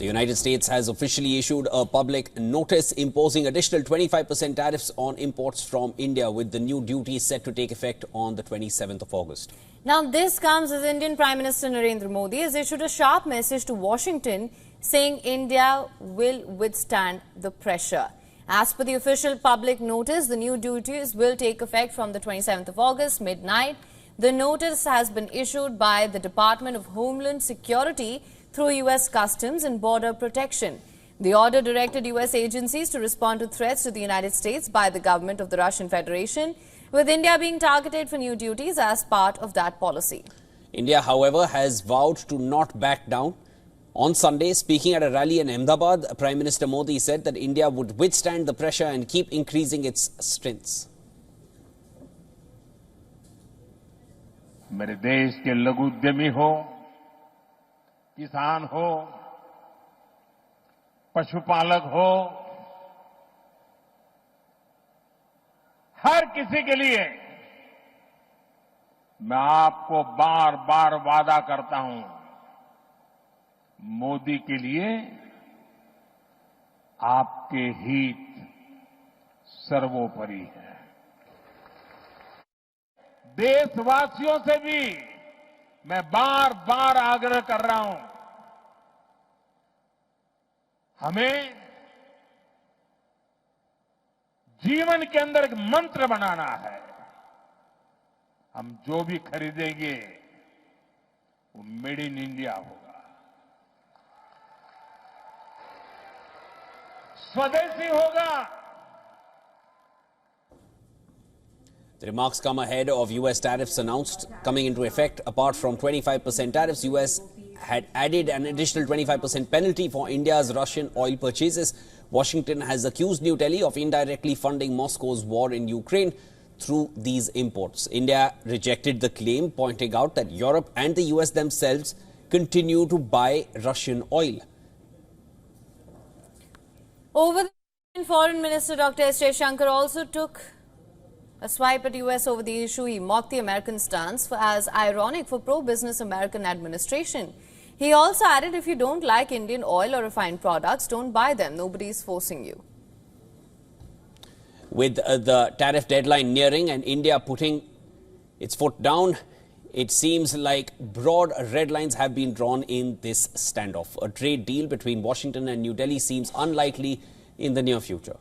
The United States has officially issued a public notice imposing additional 25% tariffs on imports from India, with the new duties set to take effect on the 27th of August. Now, this comes as Indian Prime Minister Narendra Modi has issued a sharp message to Washington saying India will withstand the pressure. As per the official public notice, the new duties will take effect from the 27th of August, midnight. The notice has been issued by the Department of Homeland Security through U.S. Customs and Border Protection. The order directed U.S. agencies to respond to threats to the United States by the government of the Russian Federation, with India being targeted for new duties as part of that policy. India, however, has vowed to not back down. On Sunday, speaking at a rally in Ahmedabad, Prime Minister Modi said that India would withstand the pressure and keep increasing its strengths. मेरे देश के लघु उद्यमी हो, किसान हो, पशुपालक हो, हर किसी के लिए मैं आपको बार बार वादा करता हूं, मोदी के लिए आपके हित सर्वोपरि है। देशवासियों से भी मैं बार बार आग्रह कर रहा हूं, हमें जीवन के अंदर एक मंत्र बनाना है। हम जो भी खरीदेंगे वो मेड इन इंडिया होगा, स्वदेशी होगा। The remarks come ahead of U.S. tariffs announced coming into effect. Apart from 25% tariffs, U.S. had added an additional 25% penalty for India's Russian oil purchases. Washington has accused New Delhi of indirectly funding Moscow's war in Ukraine through these imports. India rejected the claim, pointing out that Europe and the U.S. themselves continue to buy Russian oil. Over the Foreign Minister Dr. S. Jaishankar also took a swipe at U.S. over the issue. He mocked the American stance as ironic for pro-business American administration. He also added, if you don't like Indian oil or refined products, don't buy them. Nobody is forcing you. With the tariff deadline nearing and India putting its foot down, it seems like broad red lines have been drawn in this standoff. A trade deal between Washington and New Delhi seems unlikely in the near future.